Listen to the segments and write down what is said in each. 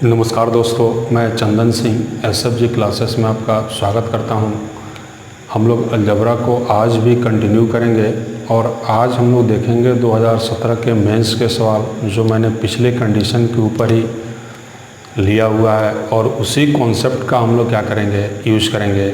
नमस्कार दोस्तों, मैं चंदन सिंह एसएफजी क्लासेस में आपका स्वागत करता हूं। हम लोग अलजबरा को आज भी कंटिन्यू करेंगे और आज हम लोग देखेंगे 2017 के मेंस के सवाल जो मैंने पिछले कंडीशन के ऊपर ही लिया हुआ है और उसी कॉन्सेप्ट का हम लोग क्या करेंगे, यूज़ करेंगे।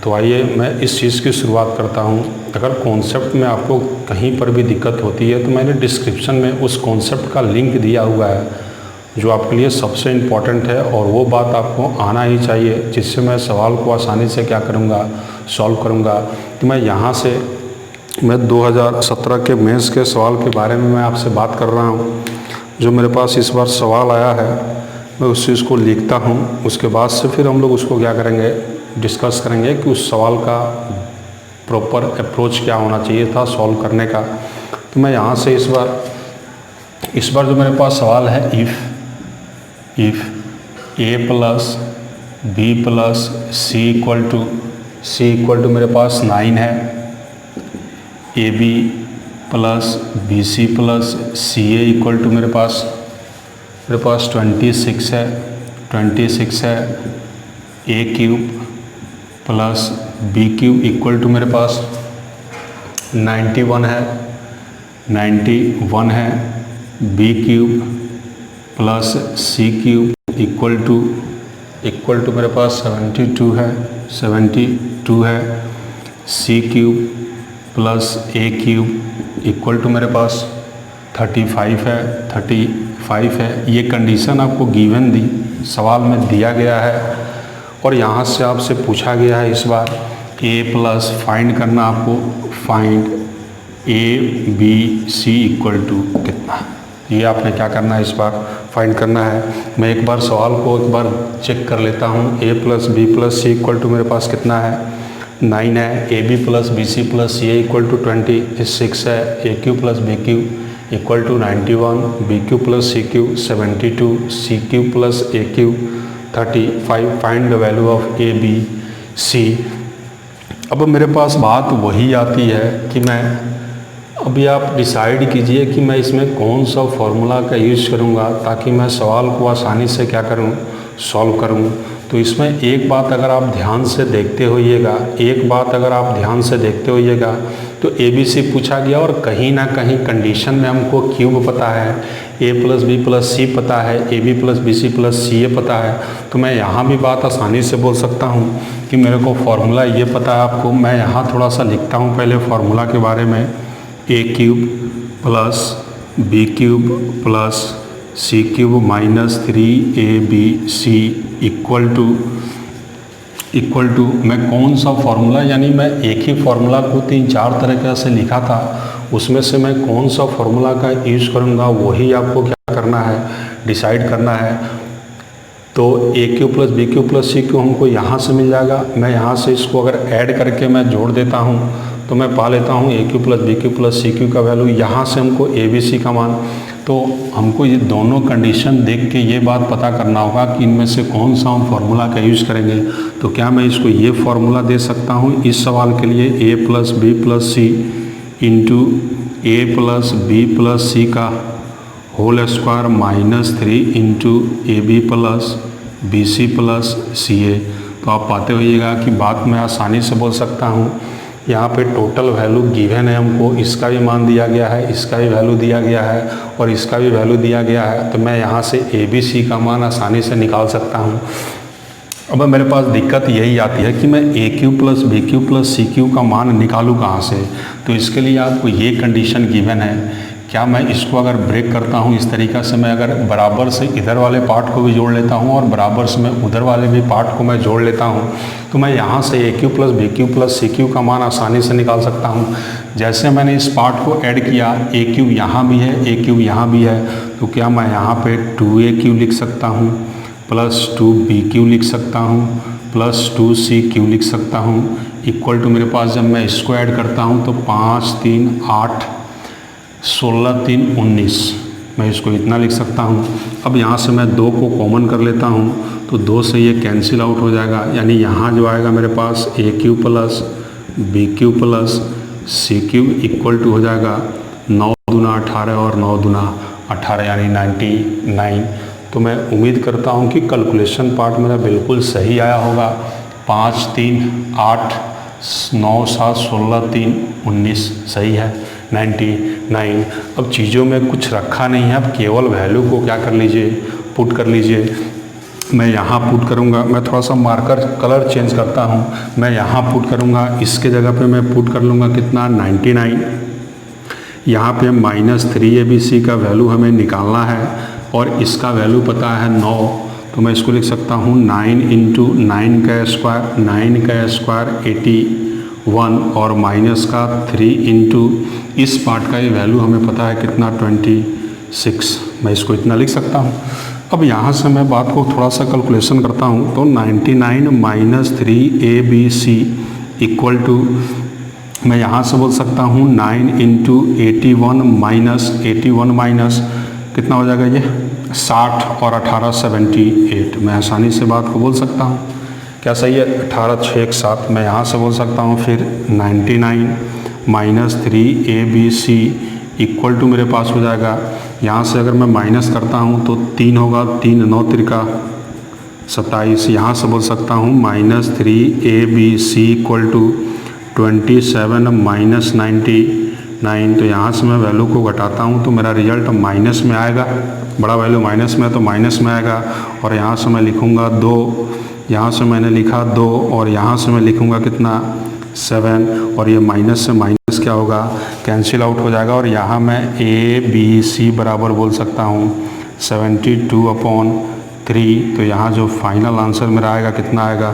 तो आइए मैं इस चीज़ की शुरुआत करता हूं। अगर कॉन्सेप्ट में आपको कहीं पर भी दिक्कत होती है तो मैंने डिस्क्रिप्शन में उस कॉन्सेप्ट का लिंक दिया हुआ है जो आपके लिए सबसे इम्पॉर्टेंट है और वो बात आपको आना ही चाहिए जिससे मैं सवाल को आसानी से क्या करूँगा, सॉल्व करूँगा। तो मैं यहाँ से 2017 के मेंस के सवाल के बारे में मैं आपसे बात कर रहा हूँ। जो मेरे पास इस बार सवाल आया है मैं उस चीज़ को लिखता हूँ, उसके बाद से फिर हम लोग उसको क्या करेंगे, डिस्कस करेंगे कि उस सवाल का प्रॉपर अप्रोच क्या होना चाहिए था सॉल्व करने का। तो मैं यहाँ से इस बार जो मेरे पास सवाल है, if a plus B plus C equal to मेरे पास 9 है, A B plus B C plus C A equal to मेरे पास 26 है, A cube plus B cube equal to मेरे पास 91 है, B cube plus C cube equal to मेरे पास 72 है, C cube plus A cube equal to मेरे पास 35 है। ये कंडीशन आपको गिवन सवाल में दिया गया है और यहाँ से आपसे पूछा गया है इस बार ए प्लस फाइंड करना आपको, find A B C equal to कितना, ये आपने क्या करना है, इस बार फाइंड करना है। मैं एक बार सवाल को चेक कर लेता हूँ। A plus B plus C equal to मेरे पास कितना है, 9 है, A B plus B C plus C A equal to 26 है, A cube plus B cube equal to 91, B cube plus C cube 72, C cube plus A cube 35। Find the value of A B C. अब मेरे पास बात वही आती है कि मैं अभी आप डिसाइड कीजिए कि मैं इसमें कौन सा फॉर्मूला का यूज़ करूँगा ताकि मैं सवाल को आसानी से क्या करूँ, सॉल्व करूँ। तो इसमें एक बात अगर आप ध्यान से देखते होइएगा तो ए बी सी पूछा गया और कहीं ना कहीं कंडीशन में हमको क्यूब पता है, A plus B plus C पता है, A B plus B C plus C A पता है। तो मैं यहाँ भी बात आसानी से बोल सकता हूँ कि मेरे को फार्मूला ये पता है आपको। मैं यहाँ थोड़ा सा लिखता हूँ पहले फार्मूला के बारे में, A cube plus B cube plus C cube minus 3ab equal to मैं कौन सा फार्मूला, यानी मैं एक ही फार्मूला को 3-4 तरीक़े से लिखा था, उसमें से मैं कौन सा फार्मूला का यूज़ करूँगा वही आपको क्या करना है, डिसाइड करना है। तो A cube plus B cube plus C cube हमको यहाँ से मिल जाएगा। मैं यहाँ से इसको अगर ऐड करके मैं जोड़ देता हूँ तो मैं पा लेता हूँ A cube plus B cube plus C cube का वैल्यू, यहाँ से हमको ए बी सी का मान। तो हमको ये दोनों कंडीशन देख के ये बात पता करना होगा कि इनमें से कौन सा हम फार्मूला का यूज़ करेंगे। तो क्या मैं इसको ये फार्मूला दे सकता हूँ इस सवाल के लिए, A plus B plus C into A plus B plus C का whole square minus 3 into A B plus B C plus C A. तो आप पाते होइएगा कि बात मैं आसानी से बोल सकता हूँ। यहाँ पे टोटल वैल्यू गिवन है हमको, इसका भी मान दिया गया है, इसका भी वैल्यू दिया गया है और इसका भी वैल्यू दिया गया है। तो मैं यहाँ से ए बी सी का मान आसानी से निकाल सकता हूँ। अब मेरे पास दिक्कत यही आती है कि मैं A cube plus B cube plus C cube का मान निकालूँ कहाँ से। तो इसके लिए आपको ये कंडीशन गिवन है। क्या मैं इसको अगर ब्रेक करता हूँ इस तरीक़ा से, मैं अगर बराबर से इधर वाले पार्ट को भी जोड़ लेता हूँ और बराबर से मैं उधर वाले भी पार्ट को मैं जोड़ लेता हूँ तो मैं यहाँ से A cube plus B cube plus C cube का मान आसानी से निकाल सकता हूँ। जैसे मैंने इस पार्ट को ऐड किया, ए क्यू यहाँ भी है, ए क्यू यहाँ भी है, तो क्या मैं यहाँ पे 2a क्यू लिख सकता हूँ प्लस 2b क्यू लिख सकता हूँ प्लस 2c क्यू लिख सकता हूँ इक्वल टू मेरे पास जब मैं इसको ऐड करता हूँ तो 5 3 8 16 3 19, मैं इसको इतना लिख सकता हूँ। अब यहाँ से मैं 2 को कॉमन कर लेता हूँ तो 2 से ये कैंसिल आउट हो जाएगा, यानी यहाँ जो आएगा मेरे पास A cube plus B cube plus C cube equal to हो जाएगा 9 दूना 18 और 9 दूना 18 यानी 99। तो मैं उम्मीद करता हूँ कि कैलकुलेशन पार्ट मेरा बिल्कुल सही आया होगा। 5 3 8 9 7 16 3 19 सही है, 99। अब चीज़ों में कुछ रखा नहीं है, अब केवल वैल्यू को क्या कर लीजिए, पुट कर लीजिए। मैं यहाँ पुट करूँगा, मैं थोड़ा सा मार्कर कलर चेंज करता हूँ, मैं यहाँ पुट करूँगा, इसके जगह पे मैं पुट कर लूँगा कितना 99। यहाँ पे -3 ABC का वैल्यू हमें निकालना है और इसका वैल्यू पता है 9, तो मैं इसको लिख सकता हूँ 9 × 9 का स्क्वायर, 9 का स्क्वायर 81 और माइनस का 3 × इस पार्ट का ये वैल्यू हमें पता है कितना 26, मैं इसको इतना लिख सकता हूँ। अब यहाँ से मैं बात को थोड़ा सा कैलकुलेशन करता हूँ, तो 99 - 3 ABC इक्वल टू, मैं यहाँ से बोल सकता हूँ 9 × 81 माइनस कितना हो जाएगा ये 60 और 18 78। मैं आसानी से बात को बोल सकता हूँ, क्या सही है, 18 6 7। मैं यहाँ से बोल सकता हूँ फिर 99 - 3 ABC इक्वल टू मेरे पास हो जाएगा, यहाँ से अगर मैं माइनस करता हूँ तो 3 होगा, 3 9 त्रिका 27। यहाँ से बोल सकता हूँ -3 ABC इक्वल टू 27 - 99। तो यहाँ से मैं वैल्यू को घटाता हूँ तो मेरा रिजल्ट माइनस में आएगा, बड़ा वैल्यू माइनस में है तो माइनस में आएगा। और यहाँ से मैं लिखूँगा 2, यहाँ से मैंने लिखा 2 और यहाँ से मैं लिखूँगा कितना 7, और ये माइनस से माइनस क्या होगा, कैंसिल आउट हो जाएगा। और यहाँ मैं ABC बराबर बोल सकता हूँ 72/3। तो यहाँ जो फाइनल आंसर मेरा आएगा कितना आएगा,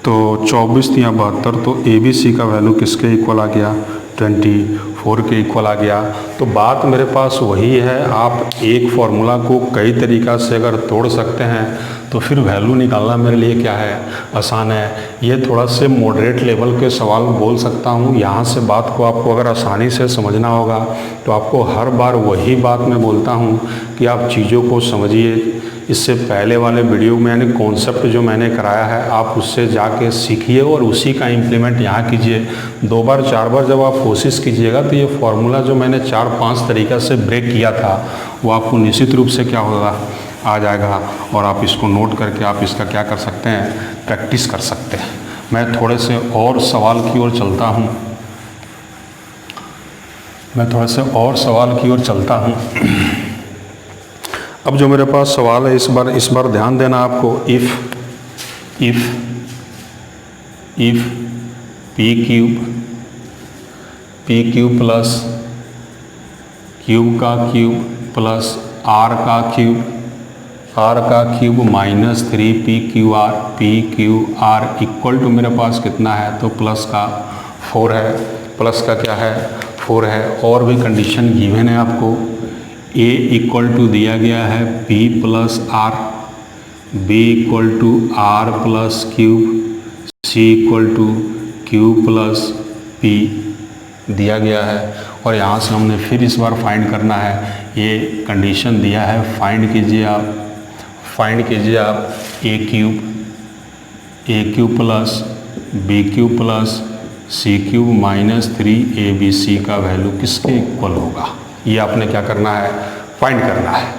तो 24 या 72। तो ABC का वैल्यू किसके इक्वल आ गया, 24 के इक्वल आ गया। तो बात मेरे पास वही है, आप एक फार्मूला को कई तरीक़ा से अगर तोड़ सकते हैं तो फिर वैल्यू निकालना मेरे लिए क्या है, आसान है। ये थोड़ा से मॉडरेट लेवल के सवाल बोल सकता हूँ। यहाँ से बात को आपको अगर आसानी से समझना होगा तो आपको हर बार वही बात मैं बोलता हूँ कि आप चीज़ों को समझिए। इससे पहले वाले वीडियो में यानी कॉन्सेप्ट जो मैंने कराया है आप उससे जाके सीखिए और उसी का इम्प्लीमेंट यहाँ कीजिए। 2 बार 4 बार जब आप कोशिश कीजिएगा तो ये फार्मूला जो मैंने 4-5 तरीक़ा से ब्रेक किया था वो आपको निश्चित रूप से क्या होगा, आ जाएगा। और आप इसको नोट करके आप इसका क्या कर सकते हैं, प्रैक्टिस कर सकते हैं। मैं थोड़े से और सवाल की ओर चलता हूँ, अब जो मेरे पास सवाल है इस बार ध्यान देना आपको। If p cube plus cube का क्यूब प्लस r का क्यूब -3 p q r मेरे पास कितना है, तो प्लस का 4 है, प्लस का क्या है 4 है। और भी कंडीशन गिवन है आपको। a इक्वल टू दिया गया है p plus r, b equal to r plus cube, c equal to q plus p दिया गया है। और यहाँ से हमने फिर इस बार फाइंड करना है, ये कंडीशन दिया है, फाइंड कीजिए आप a cube plus b cube plus c cube -3 abc का वैल्यू किसके इक्वल होगा, ये आपने क्या करना है, फाइंड करना है।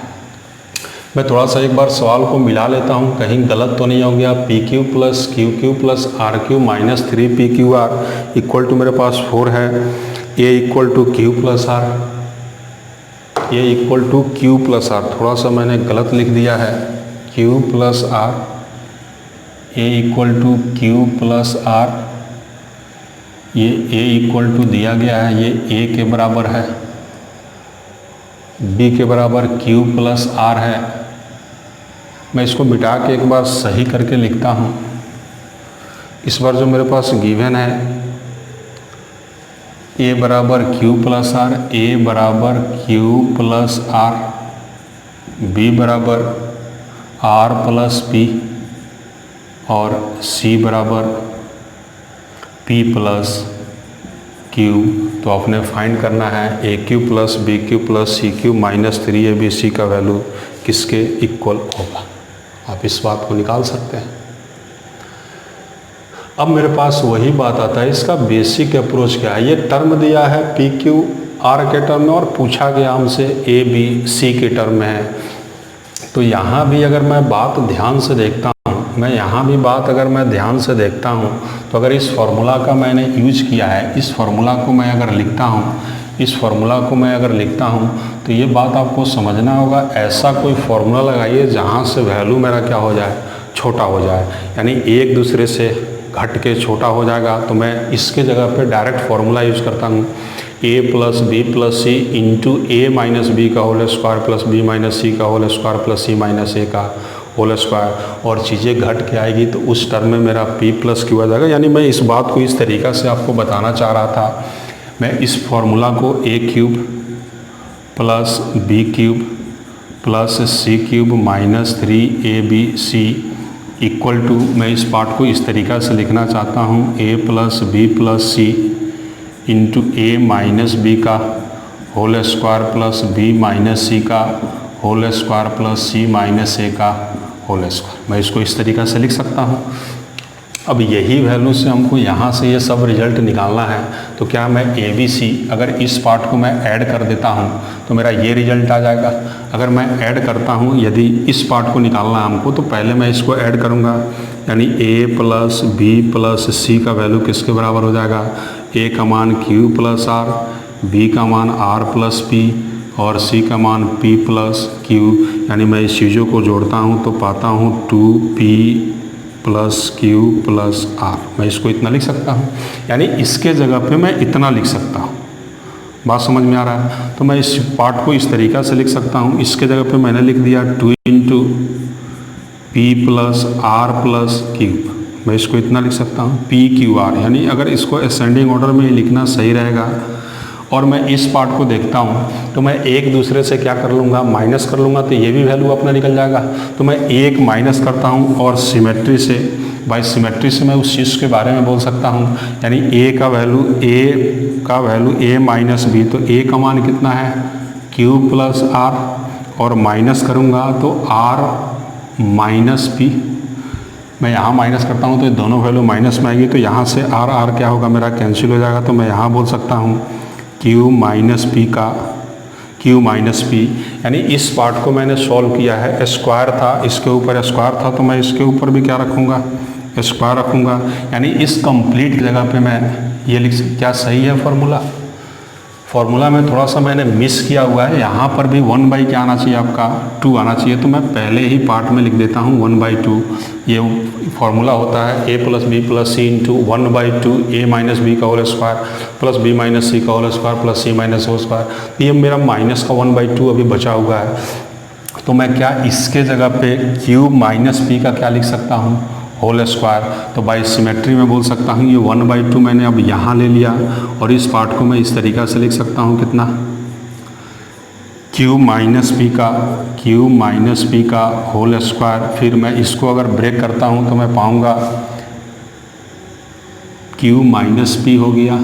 मैं थोड़ा सा एक बार सवाल को मिला लेता हूँ, कहीं गलत तो नहीं हो गया। p cube plus q cube plus r cube -3 p q r equal to मेरे पास 4 है। a equal to q plus r, a equal to q plus r, थोड़ा सा मैंने गलत लिख दिया है, q plus r, a equal to q plus r, ये a इक्वल टू दिया गया है, ये a के बराबर है, b के बराबर q प्लस r है। मैं इसको मिटा के एक बार सही करके लिखता हूँ। इस बार जो मेरे पास गिवन है a बराबर q प्लस r, a बराबर q प्लस r, b बराबर r प्लस p और c बराबर p प्लस q। तो आपने फाइंड करना है a Q plus b Q plus c Q -3 abc का वैल्यू किसके इक्वल होगा। आप इस बात को निकाल सकते हैं। अब मेरे पास वही बात आता है, इसका बेसिक अप्रोच क्या है। ये टर्म दिया है p क्यू r के टर्म में और पूछा गया हमसे a b c के टर्म में है। तो यहाँ भी अगर मैं बात ध्यान से देखता हूँ, मैं यहाँ भी बात अगर मैं ध्यान से देखता हूँ, तो अगर इस फॉर्मूला का मैंने यूज किया है, इस फॉर्मूला को मैं अगर लिखता हूँ, इस फॉर्मूला को मैं अगर लिखता हूँ, तो ये बात आपको समझना होगा। ऐसा कोई फॉर्मूला लगाइए जहाँ से वैल्यू मेरा क्या हो जाए, छोटा हो जाए, यानी एक दूसरे से घट के छोटा हो जाएगा। तो मैं इसके जगह पे डायरेक्ट फॉर्मूला यूज करता हूँ, a plus B plus C into A minus B का whole square plus B minus C का whole square plus C minus A का होल स्क्वायर, और चीज़ें घट के आएगी तो उस टर्म में मेरा p प्लस क्यू आ जाएगा। यानी मैं इस बात को इस तरीक़ा से आपको बताना चाह रहा था। मैं इस फॉर्मूला को a cube plus B cube plus C cube minus 3ab equal to, मैं इस पार्ट को इस तरीक़ा से लिखना चाहता हूँ, a plus B plus C into A minus B का whole square plus B minus C का whole square plus C minus A का होल स्क्वायर। मैं इसको इस तरीक़ा से लिख सकता हूँ। अब यही वैल्यू से हमको यहाँ से ये सब रिजल्ट निकालना है, तो क्या मैं ए बी सी अगर इस पार्ट को मैं ऐड कर देता हूँ तो मेरा ये रिजल्ट आ जाएगा। अगर मैं ऐड करता हूँ, यदि इस पार्ट को निकालना है हमको, तो पहले मैं इसको ऐड करूँगा, यानी ए प्लस बी प्लस सी का वैल्यू किसके बराबर हो जाएगा, ए का मान क्यू प्लस आर, बी का मान आर प्लस पी और सी का मान पी प्लस क्यू। यानी मैं इस चीज़ों को जोड़ता हूँ तो पाता हूँ 2p plus Q plus are. मैं इसको इतना लिख सकता हूँ, यानी इसके जगह पे मैं इतना लिख सकता हूँ। बात समझ में आ रहा है? तो मैं इस पार्ट को इस तरीक़ा से लिख सकता हूँ। इसके जगह पे मैंने लिख दिया 2 into P plus R plus cube. मैं इसको इतना लिख सकता हूँ पी क्यू आर, यानी अगर इसको असेंडिंग ऑर्डर में लिखना सही रहेगा। और मैं इस पार्ट को देखता हूँ तो मैं एक दूसरे से क्या कर लूँगा, माइनस कर लूँगा, तो ये भी वैल्यू अपना निकल जाएगा। तो मैं एक माइनस करता हूँ और सिमेट्री से, बाय सिमेट्री से मैं उस चीज़ के बारे में बोल सकता हूँ, यानी ए का वैल्यू ए माइनस बी, तो ए का मान कितना है क्यू प्लस आर, और माइनस करूँगा तो आर माइनस पी। मैं यहाँ माइनस करता हूँ तो ये दोनों वैल्यू माइनस में आएगी, तो यहाँ से आर आर क्या होगा, मेरा कैंसिल हो जाएगा। तो मैं यहाँ बोल सकता हूँ क्यू माइनस पी का क्यू माइनस पी, यानी इस पार्ट को मैंने सॉल्व किया है। स्क्वायर था, इसके ऊपर स्क्वायर था, तो मैं इसके ऊपर भी क्या रखूँगा, स्क्वायर रखूँगा। यानी इस कंप्लीट जगह पे मैं ये लिख, क्या सही है फॉर्मूला में थोड़ा सा मैंने मिस किया हुआ है। यहाँ पर भी 1/, क्या आना चाहिए आपका 2 आना चाहिए, तो मैं पहले ही पार्ट में लिख देता हूँ 1/2। ये फॉर्मूला होता है a plus B plus C into 1/2 A minus B का whole square plus B minus C का whole square plus C minus whole square. ये मेरा माइनस का 1/2 अभी बचा हुआ है, तो मैं क्या इसके जगह पे क्यूब माइनस पी का क्या लिख सकता हूँ, होल स्क्वायर। तो बाय सिमेट्री में बोल सकता हूँ ये 1/2 मैंने अब यहाँ ले लिया, और इस पार्ट को मैं इस तरीक़ा से लिख सकता हूँ, कितना क्यू माइनस पी का होल स्क्वायर। फिर मैं इसको अगर ब्रेक करता हूँ तो मैं पाऊँगा क्यू माइनस पी हो गया,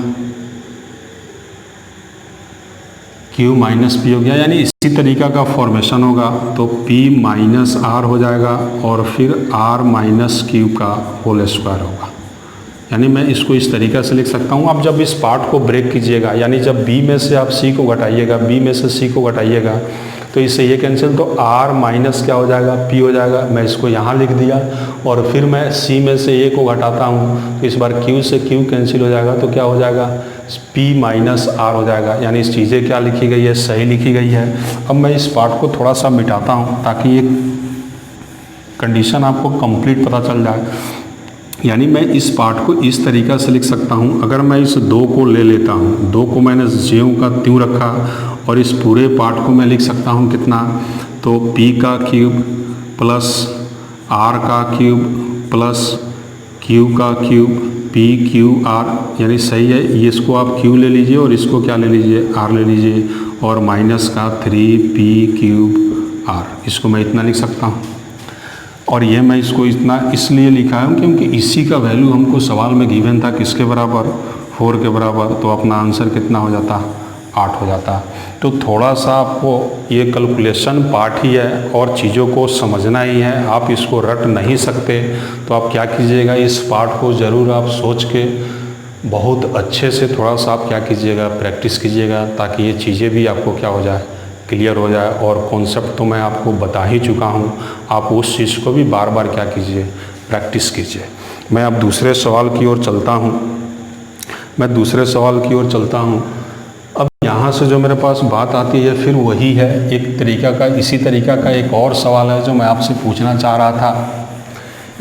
क्यू माइनस पी हो गया, यानी इसी तरीक़ा का फॉर्मेशन होगा। तो p माइनस आर हो जाएगा और फिर r माइनस क्यू का होल स्क्वायर होगा। यानी मैं इसको इस तरीक़ा से लिख सकता हूँ। आप जब इस पार्ट को ब्रेक कीजिएगा, यानी जब b में से आप c को घटाइएगा, b में से c को घटाइएगा, तो इससे ये कैंसिल, तो r माइनस क्या हो जाएगा, p हो जाएगा। मैं इसको यहाँ लिख दिया, और फिर मैं c में से a को घटाता हूँ, तो इस बार q से q कैंसिल हो जाएगा, तो क्या हो जाएगा p माइनस r हो जाएगा। यानी इस चीज़ें क्या लिखी गई है, सही लिखी गई है। अब मैं इस पार्ट को थोड़ा सा मिटाता हूँ ताकि ये कंडीशन आपको कंप्लीट पता चल जाए। यानी मैं इस पार्ट को इस तरीक़ा से लिख सकता हूँ। अगर मैं इस 2 को ले लेता हूँ, 2 को मैंने ज्यों का त्यों रखा, और इस पूरे पार्ट को मैं लिख सकता हूँ कितना, तो p का क्यूब प्लस r का क्यूब प्लस q का क्यूब p q r, यानी सही है। ये इसको आप q ले लीजिए और इसको क्या ले लीजिए, r ले लीजिए, और माइनस का 3p क्यूब r, इसको मैं इतना लिख सकता हूँ। और ये मैं इसको इतना इसलिए लिखा है क्योंकि इसी का वैल्यू हमको सवाल में गिवन था, किसके बराबर, 4 के बराबर। तो अपना आंसर कितना हो जाता, 8 हो जाता। तो थोड़ा सा आपको ये कैलकुलेशन पार्ट ही है और चीज़ों को समझना ही है, आप इसको रट नहीं सकते। तो आप क्या कीजिएगा, इस पार्ट को ज़रूर आप सोच के बहुत अच्छे से थोड़ा सा आप क्या कीजिएगा, प्रैक्टिस कीजिएगा, ताकि ये चीज़ें भी आपको क्या हो जाए, क्लियर हो जाए। और कॉन्सेप्ट तो मैं आपको बता ही चुका हूँ, आप उस चीज़ को भी बार बार क्या कीजिए, प्रैक्टिस कीजिए। मैं अब दूसरे सवाल की ओर चलता हूँ। अब यहाँ से जो मेरे पास बात आती है फिर वही है, एक तरीका का, इसी तरीका का एक और सवाल है जो मैं आपसे पूछना चाह रहा था।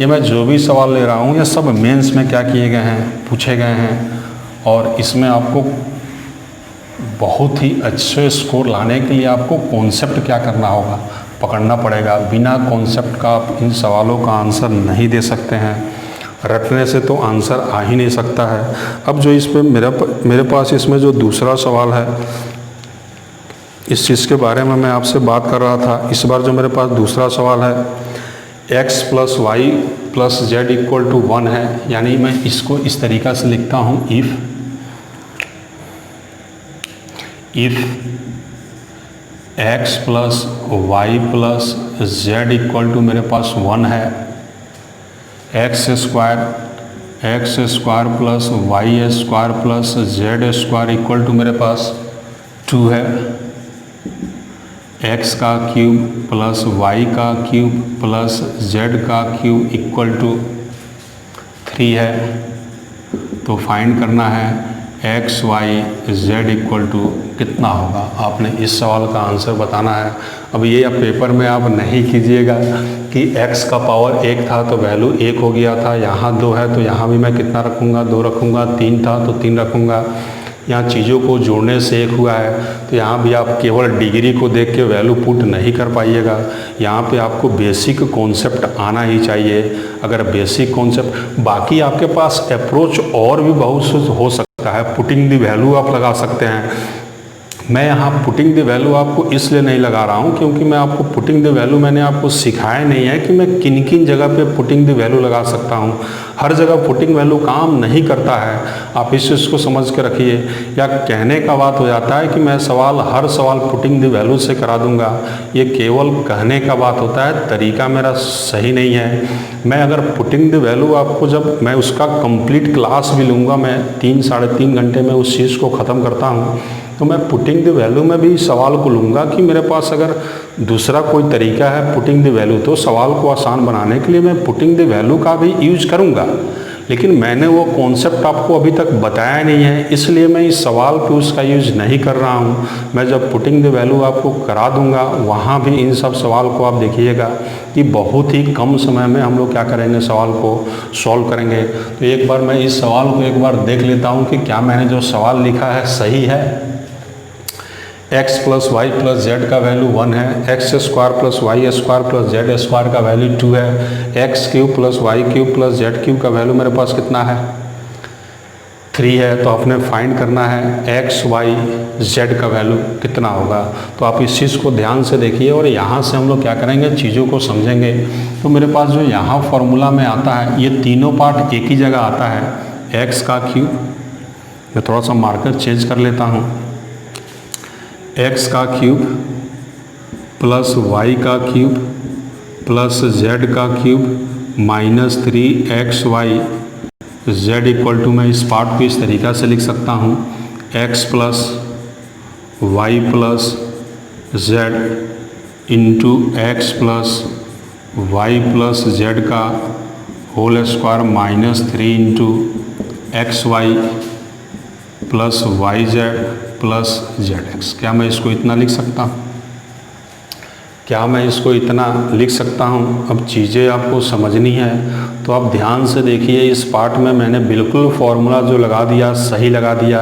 ये मैं जो भी सवाल ले रहा हूँ ये सब मेंस में क्या किए गए हैं, पूछे गए हैं, और इसमें आपको बहुत ही अच्छे स्कोर लाने के लिए आपको कॉन्सेप्ट क्या करना होगा, पकड़ना पड़ेगा। बिना कॉन्सेप्ट का आप इन सवालों का आंसर नहीं दे सकते हैं, रटने से तो आंसर आ ही नहीं सकता है। अब जो इस पे मेरे पास इसमें जो दूसरा सवाल है, इस चीज़ के बारे में मैं आपसे बात कर रहा था। इस बार जो मेरे पास दूसरा सवाल है, x + y + z = 1 है, यानी मैं इसको इस तरीक़ा से लिखता हूँ, इफ़ x + y + z = मेरे पास 1 है, x² + y² + z² = मेरे पास 2 है, x का क्यूब + y का क्यूब + z का क्यूब = 3 है। तो फाइंड करना है x y z = कितना होगा। आपने इस सवाल का आंसर बताना है। अब ये अब पेपर में आप नहीं कीजिएगा कि x का पावर 1 था तो वैल्यू 1 हो गया था, यहाँ 2 है तो यहाँ भी मैं कितना रखूँगा, 2 रखूँगा, 3 था तो 3 रखूँगा। यहाँ चीज़ों को जोड़ने से 1 हुआ है तो यहाँ भी आप केवल डिग्री को देख के वैल्यू पुट नहीं कर पाइएगा। यहाँ पे आपको बेसिक कॉन्सेप्ट आना ही चाहिए। अगर बेसिक कॉन्सेप्ट, बाकी आपके पास अप्रोच और भी बहुत हो सकता है। पुटिंग द वैल्यू आप लगा सकते हैं। मैं यहाँ पुटिंग द वैल्यू आपको इसलिए नहीं लगा रहा हूँ क्योंकि मैं आपको पुटिंग द वैल्यू मैंने आपको सिखाया नहीं है कि मैं किन किन जगह पे पुटिंग द वैल्यू लगा सकता हूँ। हर जगह पुटिंग वैल्यू काम नहीं करता है, आप इस चीज़ को समझ के रखिए। या कहने का बात हो जाता है कि मैं हर सवाल पुटिंग द वैल्यू से करा दूंगा, ये केवल कहने का बात होता है, तरीका मेरा सही नहीं है। मैं अगर पुटिंग द वैल्यू आपको, जब मैं उसका कंप्लीट क्लास भी लूँगा, मैं 3 साढ़े 3 घंटे में उस चीज़ को ख़त्म करता हूँ, तो मैं पुटिंग द वैल्यू में भी सवाल को लूँगा कि मेरे पास अगर दूसरा कोई तरीका है पुटिंग द वैल्यू, तो सवाल को आसान बनाने के लिए मैं पुटिंग द वैल्यू का भी यूज करूँगा। लेकिन मैंने वो कॉन्सेप्ट आपको अभी तक बताया नहीं है, इसलिए मैं इस सवाल पे उसका यूज नहीं कर रहा हूँ। मैं जब पुटिंग द वैल्यू आपको करा दूँगा, वहाँ भी इन सब सवाल को आप देखिएगा कि बहुत ही कम समय में हम लोग क्या करेंगे, सवाल को सॉल्व करेंगे। तो एक बार मैं इस सवाल को एक बार देख लेता हूँ कि क्या मैंने जो सवाल लिखा है सही है। x + y + z का वैल्यू 1 है, x² + y² + z² का वैल्यू 2 है, x³ + y³ + z³ का वैल्यू मेरे पास कितना है, 3 है। तो आपने फाइंड करना है x y z का वैल्यू कितना होगा। तो आप इस चीज़ को ध्यान से देखिए और यहाँ से हम लोग क्या करेंगे, चीज़ों को समझेंगे। तो मेरे पास जो यहाँ फॉर्मूला में आता है, ये तीनों पार्ट एक ही जगह आता है। x का क्यूब, मैं थोड़ा सा मार्कर चेंज कर लेता हूँ, x का क्यूब + y का क्यूब + z का क्यूब -3xy z = मैं इस पार्ट को इस तरीक़ा से लिख सकता हूँ, x + y + z × x + y + z का whole square -3 × xy + yz + zx। क्या मैं इसको इतना लिख सकता हूँ? लिख सकता हूँ? अब चीज़ें आपको समझनी है तो आप ध्यान से देखिए। इस पार्ट में मैंने बिल्कुल फॉर्मूला जो लगा दिया, सही लगा दिया।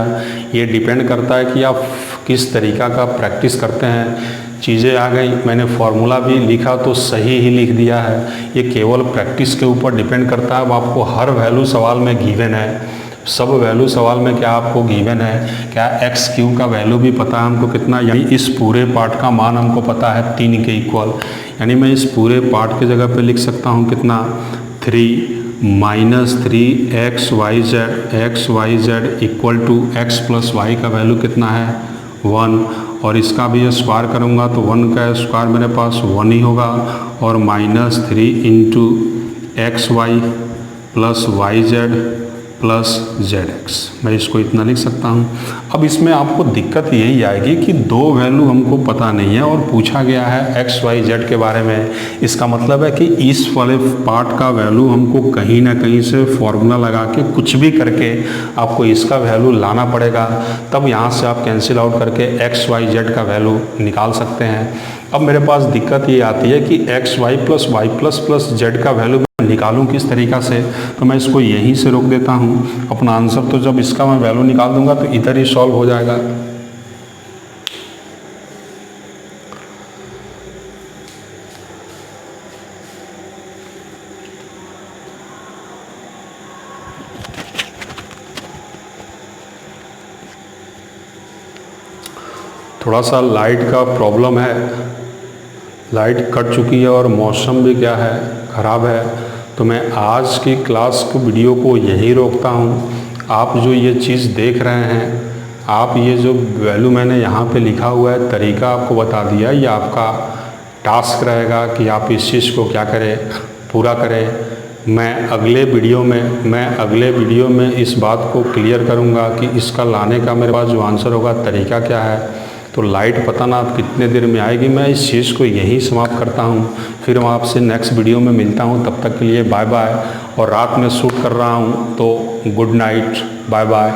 ये डिपेंड करता है कि आप किस तरीक़ा का प्रैक्टिस करते हैं। चीज़ें आ गई, मैंने फार्मूला भी लिखा तो सही ही लिख दिया है। ये केवल प्रैक्टिस के ऊपर डिपेंड करता है। अब आपको हर वैल्यू सवाल में गिवन है, सब वैल्यू सवाल में क्या आपको गिवन है, क्या x³ का वैल्यू भी पता है हमको कितना, यानी इस पूरे पार्ट का मान हमको पता है 3 के इक्वल। यानी मैं इस पूरे पार्ट की जगह पे लिख सकता हूँ कितना, 3 - 3xyz = x + y का वैल्यू कितना है, 1। और इसका भी स्क्वायर करूँगा तो 1 का स्क्वायर मेरे पास 1 ही होगा, और -3 × xy + yz प्लस ZX, मैं इसको इतना लिख सकता हूँ। अब इसमें आपको दिक्कत यही आएगी कि दो वैल्यू हमको पता नहीं है और पूछा गया है x y z के बारे में। इसका मतलब है कि इस वाले पार्ट का वैल्यू हमको कहीं ना कहीं से फॉर्मूला लगा के कुछ भी करके आपको इसका वैल्यू लाना पड़ेगा, तब यहाँ से आप कैंसिल आउट करके x y z का वैल्यू निकाल सकते हैं। अब मेरे पास दिक्कत ये आती है कि x y plus Y plus plus Z का वैल्यू मैं निकालूं किस तरीक़ा से, तो मैं इसको यहीं से रोक देता हूं। अपना आंसर तो जब इसका मैं वैल्यू निकाल दूंगा तो इधर ही सॉल्व हो जाएगा। थोड़ा सा लाइट का प्रॉब्लम है, लाइट कट चुकी है और मौसम भी क्या है, ख़राब है, तो मैं आज की क्लास को वीडियो को यहीं रोकता हूँ। आप जो ये चीज़ देख रहे हैं, आप ये जो वैल्यू मैंने यहाँ पे लिखा हुआ है, तरीका आपको बता दिया, ये आपका टास्क रहेगा कि आप इस चीज़ को क्या करें, पूरा करें। मैं अगले वीडियो में इस बात को क्लियर करूँगा कि इसका लाने का मेरे पास जो आंसर होगा तरीका क्या है। तो लाइट पता ना आप कितने देर में आएगी। मैं इस चीज़ को यहीं समाप्त करता हूँ, फिर मैं आपसे नेक्स्ट वीडियो में मिलता हूँ। तब तक के लिए बाय बाय। और रात में शूट कर रहा हूँ तो गुड नाइट, बाय बाय।